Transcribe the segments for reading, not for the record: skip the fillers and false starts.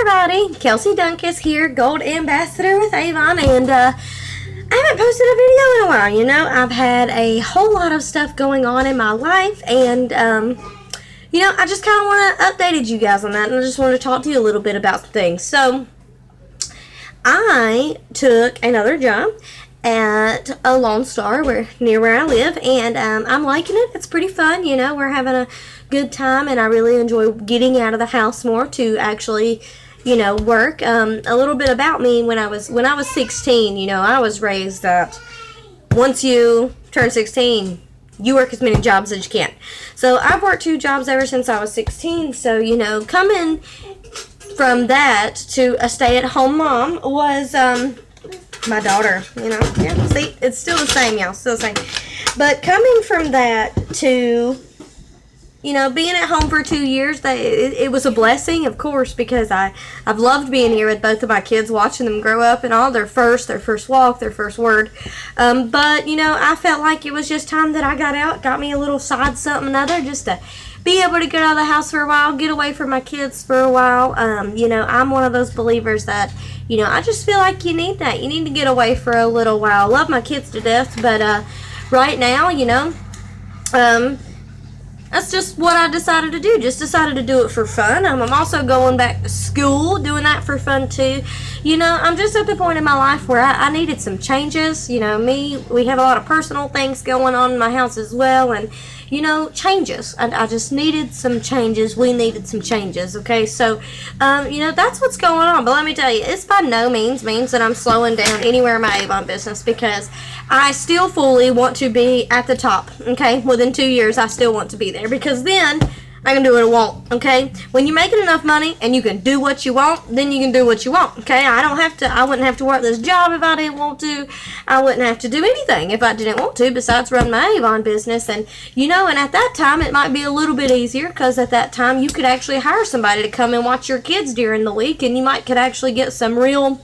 everybody, Kelsey Dunkus here, Gold Ambassador with Avon, and I haven't posted a video in a while. You know, I've had a whole lot of stuff going on in my life, and you know, I just kind of want to update you guys on that, and I just want to talk to you a little bit about some things. So, I took another job at a Lone Star near where I live, and I'm liking it. It's pretty fun. You know, we're having a good time, and I really enjoy getting out of the house more to actually, you know, work. A little bit about me: when I was 16, you know, I was raised that once you turn 16, you work as many jobs as you can. So I've worked 2 jobs ever since I was 16. So, you know, coming from that to a stay-at-home mom was my daughter. You know, yeah, see, it's still the same, y'all, still the same. But coming from that to, you know, being at home for 2 years, it was a blessing, of course, because I've loved being here with both of my kids, watching them grow up and all, their first walk, their first word. But, you know, I felt like it was just time that I got out, got me a little side something or other, just to be able to get out of the house for a while, get away from my kids for a while. You know, I'm one of those believers that, you know, I just feel like you need that. You need to get away for a little while. I love my kids to death, but right now, you know, that's just what I decided to do. Just decided to do it for fun. I'm also going back to school, doing that for fun too. You know, I'm just at the point in my life where I needed some changes. You know, we have a lot of personal things going on in my house as well, and, you know, changes. I just needed some changes. We needed some changes, okay? So, you know, that's what's going on. But let me tell you, it's by no means that I'm slowing down anywhere in my Avon business, because I still fully want to be at the top, okay? Within 2 years, I still want to be there, because then I can do what I want, okay? When you're making enough money and you can do what you want, then you can do what you want, okay? I wouldn't have to work this job if I didn't want to. I wouldn't have to do anything if I didn't want to, besides run my Avon business. And, you know, and at that time, it might be a little bit easier, because at that time, you could actually hire somebody to come and watch your kids during the week, and you could actually get some real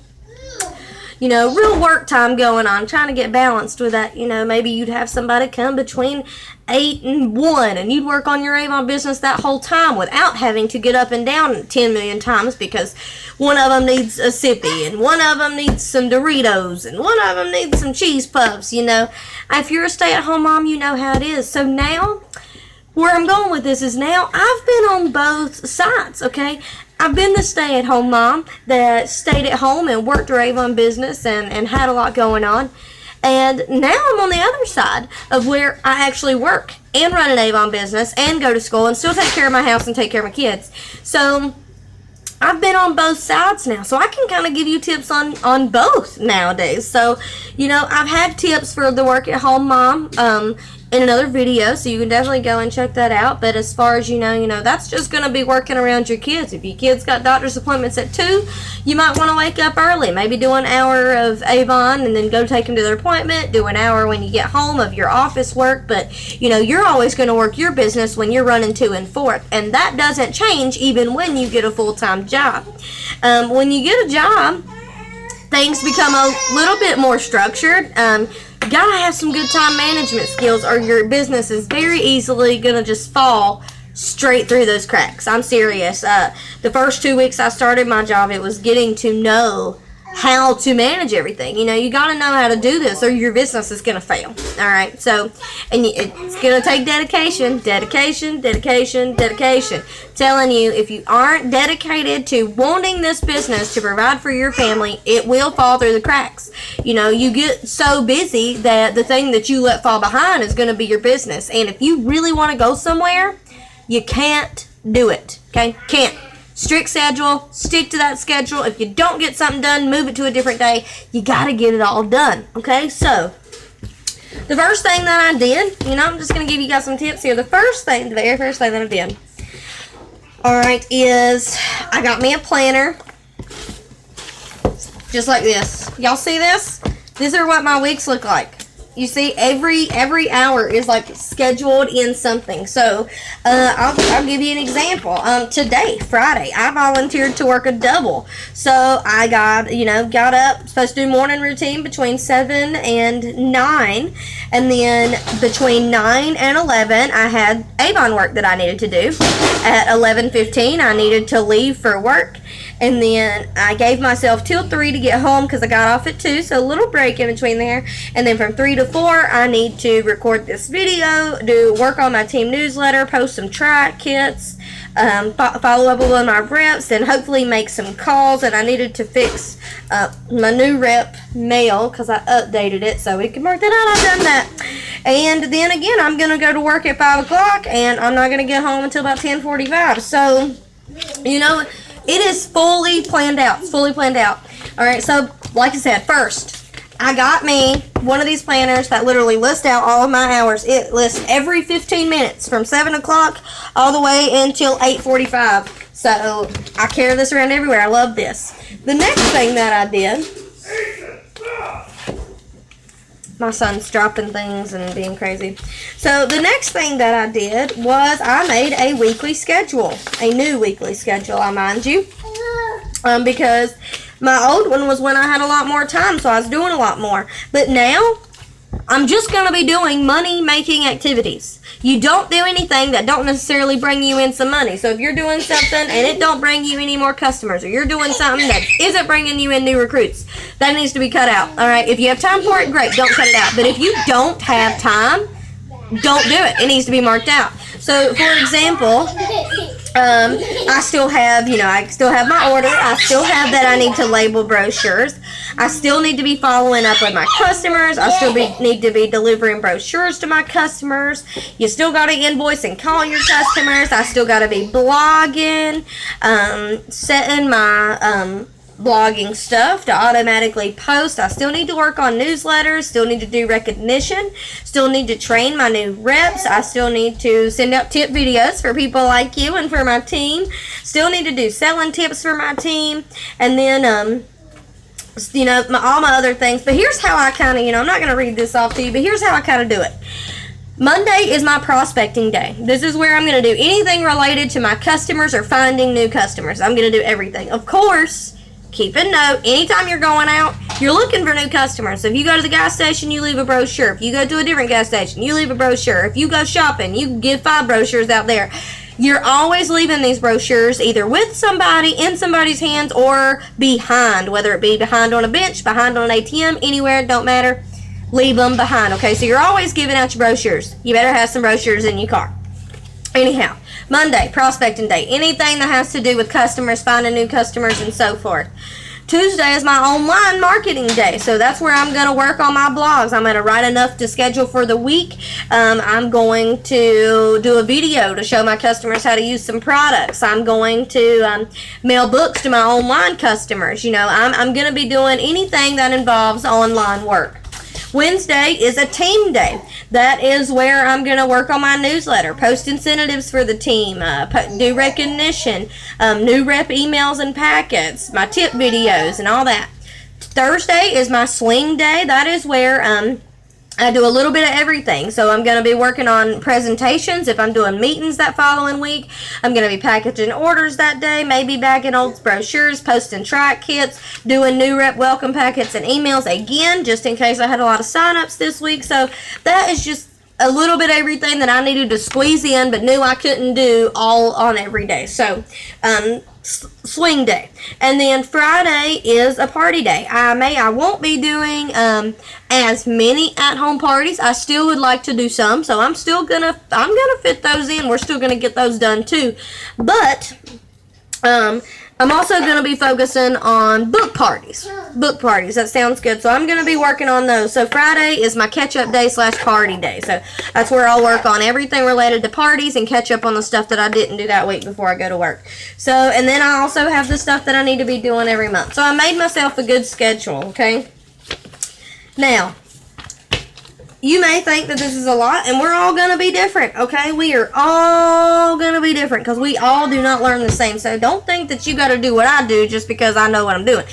work time going on, trying to get balanced with that. You know, maybe you'd have somebody come between 8 and 1, and you'd work on your Avon business that whole time without having to get up and down 10 million times, because one of them needs a sippy, and one of them needs some Doritos, and one of them needs some cheese puffs. You know, if you're a stay-at-home mom, you know how it is. So now, where I'm going with this is, now I've been on both sides, okay? I've been the stay-at-home mom that stayed at home and worked her Avon business and had a lot going on. And now I'm on the other side of where I actually work and run an Avon business and go to school and still take care of my house and take care of my kids. So I've been on both sides now, so I can kind of give you tips on both nowadays. So, you know, I've had tips for the work-at-home mom in another video, so you can definitely go and check that out. But as far as you know, that's just going to be working around your kids. If your kids got doctor's appointments at 2, you might want to wake up early, maybe do an hour of Avon and then go take them to their appointment, do an hour when you get home of your office work. But, you know, you're always going to work your business when you're running 2 and 4, and that doesn't change even when you get a full-time job. When you get a job, things become a little bit more structured. You gotta have some good time management skills, or your business is very easily gonna just fall straight through those cracks. I'm serious. The first 2 weeks I started my job, it was getting to know how to manage everything. You know, you gotta know how to do this, or your business is gonna fail. All right. So, and it's gonna take dedication. Telling you, if you aren't dedicated to wanting this business to provide for your family, it will fall through the cracks. You know, you get so busy that the thing that you let fall behind is gonna be your business. And if you really want to go somewhere, you can't do it. Okay, can't. Strict schedule, stick to that schedule. If you don't get something done, move it to a different day. You got to get it all done, okay? So, the first thing that I did, you know, I'm just going to give you guys some tips here. The very first thing that I did, alright, is I got me a planner, just like this. Y'all see this? These are what my weeks look like. You see, every hour is like scheduled in something. So I'll give you an example. Today, Friday, I volunteered to work a double. So I got up, supposed to do morning routine between 7 and 9, and then between 9 and 11 I had Avon work that I needed to do. At 11:15 I needed to leave for work. And then I gave myself till 3 to get home because I got off at 2, so a little break in between there. And then from 3 to 4, I need to record this video, work on my team newsletter, post some track kits, follow up with one of my reps, and hopefully make some calls. And I needed to fix my new rep mail because I updated it, so we can mark that out. I've done that. And then again, I'm going to go to work at 5 o'clock, and I'm not going to get home until about 10:45. So, it is fully planned out. It's fully planned out. All right, so like I said, first, I got me one of these planners that literally lists out all of my hours. It lists every 15 minutes from 7 o'clock all the way until 8:45. So I carry this around everywhere. I love this. The next thing that I did, my son's dropping things and being crazy. So the next thing that I did was I made a weekly schedule, a new weekly schedule, I mind you, because my old one was when I had a lot more time, so I was doing a lot more. But now I'm just going to be doing money-making activities. You don't do anything that don't necessarily bring you in some money. So if you're doing something and it don't bring you any more customers, or you're doing something that isn't bringing you in new recruits, that needs to be cut out. All right, if you have time for it, great, don't cut it out. But if you don't have time, don't do it. It needs to be marked out. So, for example, I still have my order. I still have that I need to label brochures. I still need to be following up with my customers. I still need to be delivering brochures to my customers. You still got to invoice and call your customers. I still got to be blogging, setting my blogging stuff to automatically post. I still need to work on newsletters, still need to do recognition, still need to train my new reps. I still need to send out tip videos for people like you and for my team. Still need to do selling tips for my team. And then all my other things. But here's how I kind of, I'm not going to read this off to you, but here's how I kind of do it. Monday is my prospecting day. This is where I'm going to do anything related to my customers or finding new customers. I'm going to do everything. Of course, keep a note, anytime you're going out, you're looking for new customers. So if you go to the gas station, you leave a brochure. If you go to a different gas station, you leave a brochure. If you go shopping, you give 5 brochures out there. You're always leaving these brochures either with somebody, in somebody's hands, or behind, whether it be behind on a bench, behind on an ATM, anywhere, don't matter. Leave them behind, okay? So you're always giving out your brochures. You better have some brochures in your car. Anyhow, Monday, prospecting day. Anything that has to do with customers, finding new customers, and so forth. Tuesday is my online marketing day, so that's where I'm going to work on my blogs. I'm going to write enough to schedule for the week. I'm going to do a video to show my customers how to use some products. I'm going to mail books to my online customers. I'm going to be doing anything that involves online work. Wednesday is a team day. That is where I'm going to work on my newsletter, post incentives for the team, do recognition, new rep emails and packets, my tip videos, and all that. Thursday is my swing day. That is where I do a little bit of everything. So I'm going to be working on presentations. If I'm doing meetings that following week, I'm going to be packaging orders that day, maybe bagging old brochures, posting track kits, doing new rep welcome packets and emails again, just in case I had a lot of signups this week. So that is just a little bit of everything that I needed to squeeze in, but knew I couldn't do all on every day. So, swing day. And then Friday is a party day. I won't be doing as many at-home parties. I still would like to do some, so I'm gonna fit those in. We're still gonna get those done too. But I'm also going to be focusing on book parties. Book parties, that sounds good. So I'm going to be working on those. So Friday is my catch-up day / party day. So that's where I'll work on everything related to parties and catch up on the stuff that I didn't do that week before I go to work. So, and then I also have the stuff that I need to be doing every month. So I made myself a good schedule, okay? Now, you may think that this is a lot, and we're all going to be different, okay? We are all going to be different because we all do not learn the same. So don't think that you got to do what I do just because I know what I'm doing.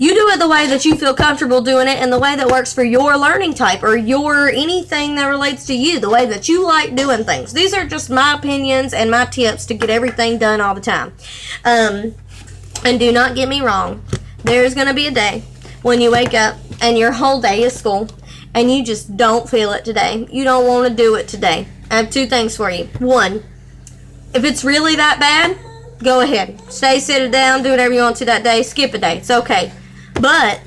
You do it the way that you feel comfortable doing it, and the way that works for your learning type or your anything that relates to you, the way that you like doing things. These are just my opinions and my tips to get everything done all the time. And do not get me wrong. There's going to be a day when you wake up and your whole day is school and you just don't feel it today. You don't want to do it today. I have two things for you. One, if it's really that bad, go ahead. Stay, sit it down, do whatever you want to that day. Skip a day. It's okay. But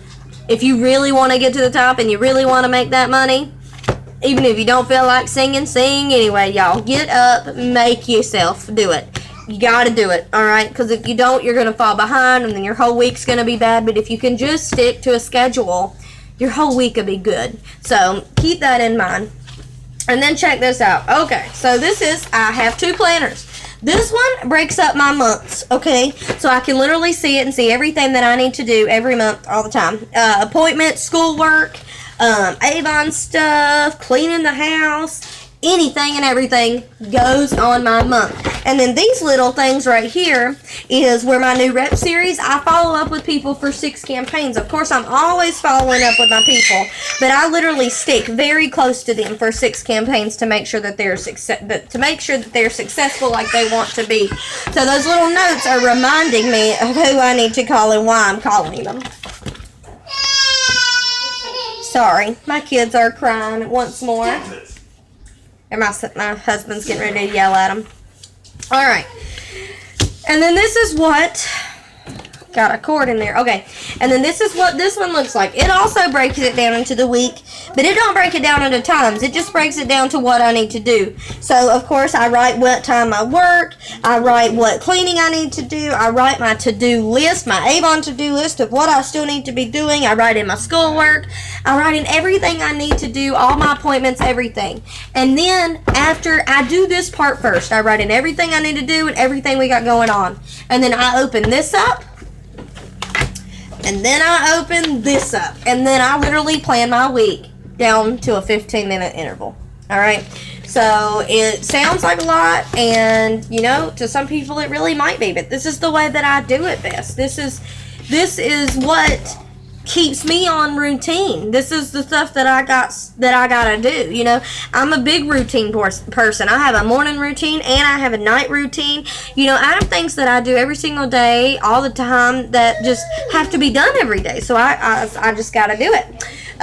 if you really want to get to the top and you really want to make that money, even if you don't feel like singing, sing anyway, y'all. Get up, make yourself do it. You got to do it, all right? Because if you don't, you're going to fall behind, and then your whole week's going to be bad. But if you can just stick to a schedule, your whole week will be good. So keep that in mind. And then check this out. Okay, so I have two planners. This one breaks up my months, okay? So I can literally see it and see everything that I need to do every month, all the time. Appointments, schoolwork, Avon stuff, cleaning the house, anything and everything goes on my month. And then these little things right here is where my new rep series, I follow up with people for 6 campaigns. Of course, I'm always following up with my people, but I literally stick very close to them for 6 campaigns to make sure that they're successful like they want to be. So those little notes are reminding me of who I need to call and why I'm calling them. Sorry, my kids are crying once more. And my husband's getting ready to yell at them. All right. And then this is what... Got a cord in there. Okay. And then this is what this one looks like. It also breaks it down into the week, but it don't break it down into times. It just breaks it down to what I need to do. So, of course, I write what time I work. I write what cleaning I need to do. I write my to-do list, my Avon to-do list of what I still need to be doing. I write in my schoolwork. I write in everything I need to do, all my appointments, everything. And then after I do this part first, I write in everything I need to do and everything we got going on. And then I open this up. And then I open this up. And then I literally plan my week down to a 15-minute interval. Alright? So, it sounds like a lot. And, you know, to some people it really might be. But this is the way that I do it best. This is what keeps me on routine. This is the stuff that I gotta do. You know, I'm a big routine person. I have a morning routine and I have a night routine. You know, I have things that I do every single day, all the time, that just have to be done every day. So I just gotta do it.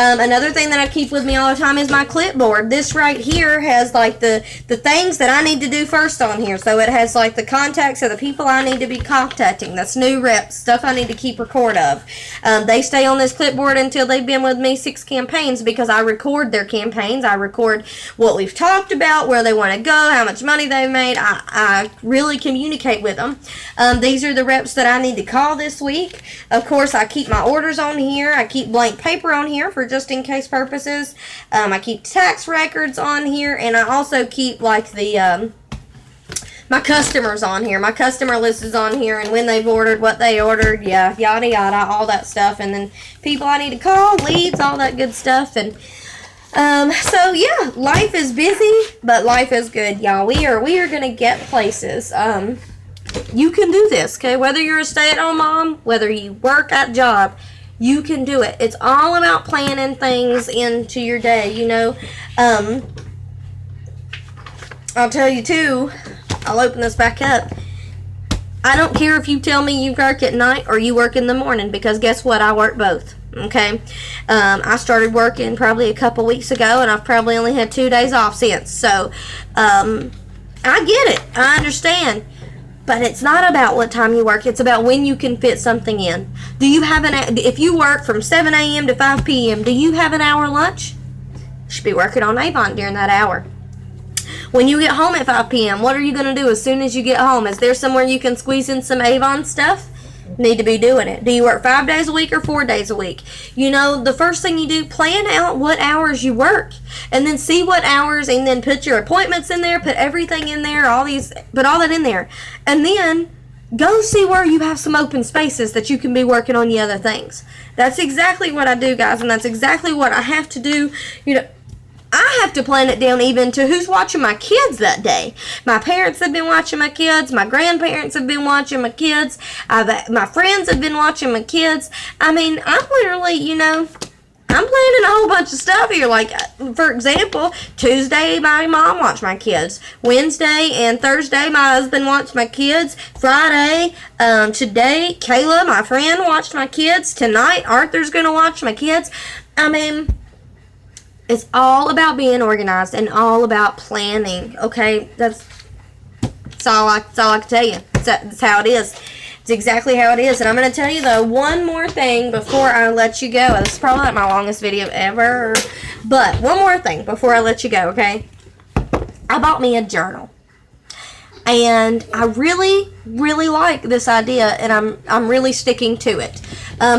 Another thing that I keep with me all the time is my clipboard. This right here has like the things that I need to do first on here. So it has like the contacts of the people I need to be contacting. That's new reps, stuff I need to keep record of. They stay on this clipboard until they've been with me 6 campaigns because I record their campaigns. I record what we've talked about, where they want to go, how much money they've made. I really communicate with them. These are the reps that I need to call this week. Of course, I keep my orders on here. I keep blank paper on here for just in case purposes. I keep tax records on here, and I also keep like the my customers on here. My customer list is on here, and when they've ordered, what they ordered, yeah, yada yada, all that stuff, and then people I need to call, leads, all that good stuff. And so yeah, life is busy, but life is good, y'all. We are gonna get places. You can do this, okay? Whether you're a stay-at-home mom, whether you work at a job, you can do it. It's all about planning things into your day, you know. I'll tell you too, I'll open this back up. I don't care if you tell me you work at night or you work in the morning, because guess what? I work both, okay? I started working probably a couple weeks ago, and I've probably only had 2 days off since. So, I get it. I understand. But it's not about what time you work. It's about when you can fit something in. Do you have if you work from 7 a.m. to 5 p.m., do you have an hour lunch? You should be working on Avon during that hour. When you get home at 5 p.m., what are you going to do as soon as you get home? Is there somewhere you can squeeze in some Avon stuff? Need to be doing it. Do you work 5 days a week or 4 days a week? You know, the first thing you do, plan out what hours you work, and then see what hours, and then put your appointments in there, put everything in there, put all that in there, and then go see where you have some open spaces that you can be working on the other things. That's exactly what I do, guys, and that's exactly what I have to do. You know, I have to plan it down even to who's watching my kids that day. My parents have been watching my kids. My grandparents have been watching my kids. My friends have been watching my kids. I mean, I'm literally, I'm planning a whole bunch of stuff here. Like, for example, Tuesday, my mom watched my kids. Wednesday and Thursday, my husband watched my kids. Friday, today, Kayla, my friend, watched my kids. Tonight, Arthur's going to watch my kids. I mean, it's all about being organized and all about planning, okay? That's all I can tell you. That's how it is. It's exactly how it is. And I'm going to tell you, though, one more thing before I let you go. This is probably like my longest video ever. But one more thing before I let you go, okay? I bought me a journal. And I really, really like this idea, and I'm really sticking to it.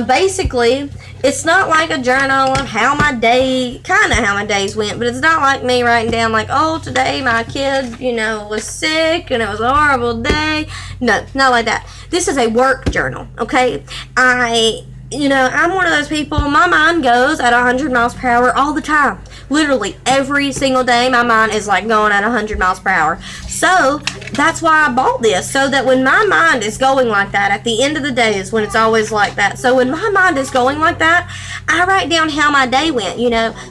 Basically, it's not like a journal of how my days went, but it's not like me writing down like, oh, today my kid, was sick and it was a horrible day. No, not like that. This is a work journal, okay? I'm one of those people, my mind goes at 100 miles per hour all the time. Literally every single day, my mind is like going at 100 miles per hour. So that's why I bought this, so that when my mind is going like that, at the end of the day is when it's always like that. So when my mind is going like that, I write down how my day went.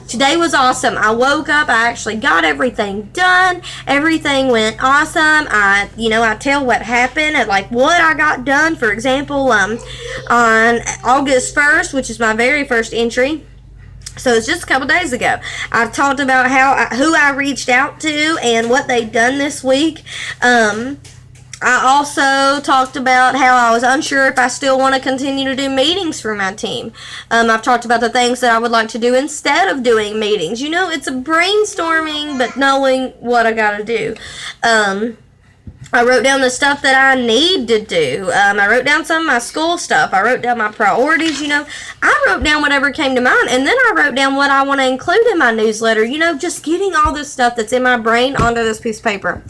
Today was awesome. I woke up, I actually got everything done. Everything went awesome. I tell what happened and like what I got done. For example, on August 1st, which is my very first entry, so it's just a couple days ago, I talked about who I reached out to and what they've done this week. I also talked about how I was unsure if I still want to continue to do meetings for my team. I've talked about the things that I would like to do instead of doing meetings. It's a brainstorming, but knowing what I got to do. I wrote down the stuff that I need to do. I wrote down some of my school stuff. I wrote down my priorities, I wrote down whatever came to mind. And then I wrote down what I want to include in my newsletter. Just getting all this stuff that's in my brain onto this piece of paper.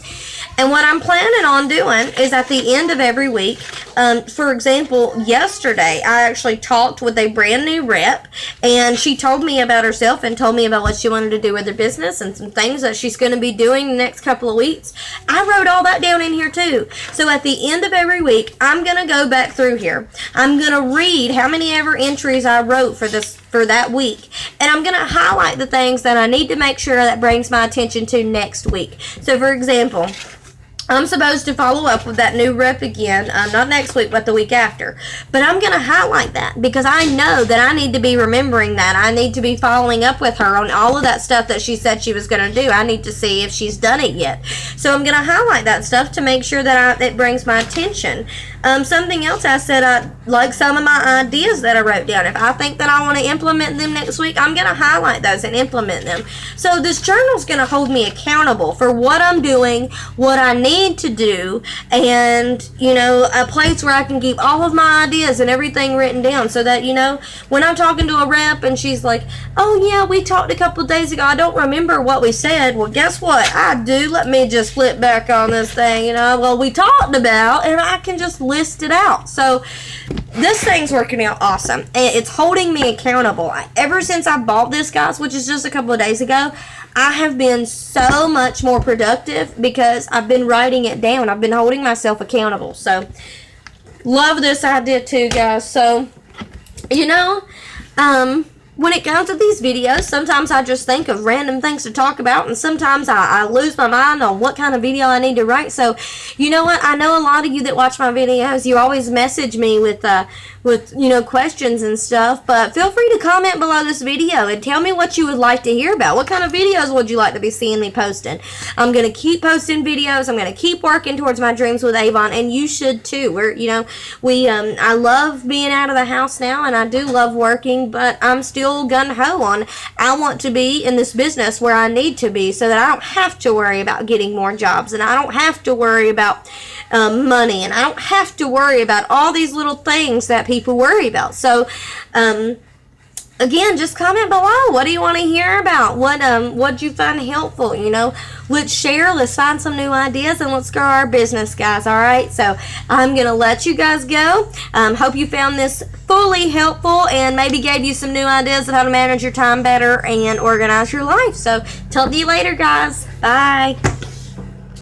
And what I'm planning on doing is at the end of every week, for example, yesterday, I actually talked with a brand new rep, and she told me about herself and told me about what she wanted to do with her business and some things that she's going to be doing the next couple of weeks. I wrote all that down in here too. So at the end of every week, I'm going to go back through here. I'm going to read how many ever entries I wrote for that week, and I'm going to highlight the things that I need to make sure that brings my attention to next week. So for example, I'm supposed to follow up with that new rep again, not next week, but the week after. But I'm going to highlight that because I know that I need to be remembering that. I need to be following up with her on all of that stuff that she said she was going to do. I need to see if she's done it yet. So I'm going to highlight that stuff to make sure that it brings my attention. Something else I said, I like some of my ideas that I wrote down. If I think that I want to implement them next week, I'm going to highlight those and implement them. So this journal is going to hold me accountable for what I'm doing, what I need to do, and a place where I can keep all of my ideas and everything written down, so that when I'm talking to a rep and she's like, oh yeah, we talked a couple of days ago, I don't remember what we said. Well, guess what I do? Let me just flip back on this thing, well, we talked about, and I can just list it out. So this thing's working out awesome, and it's holding me accountable. Ever since I bought this, guys, which is just a couple of days ago, I have been so much more productive because I've been writing it down. I've been holding myself accountable. So love this idea too, guys. So when it comes to these videos, sometimes I just think of random things to talk about, and sometimes I lose my mind on what kind of video I need to write. So, you know what? I know a lot of you that watch my videos, you always message me with questions and stuff, but feel free to comment below this video and tell me what you would like to hear about. What kind of videos would you like to be seeing me posting? I'm going to keep posting videos. I'm going to keep working towards my dreams with Avon, and you should too. I love being out of the house now, and I do love working, but I'm still gun-ho on I want to be in this business where I need to be, so that I don't have to worry about getting more jobs, and I don't have to worry about money, and I don't have to worry about all these little things that people worry about. So again, just comment below. What do you want to hear about? What'd you find helpful? Let's share. Let's find some new ideas and let's grow our business, guys. All right. So I'm gonna let you guys go. Hope you found this fully helpful and maybe gave you some new ideas of how to manage your time better and organize your life. So talk to you later, guys. Bye.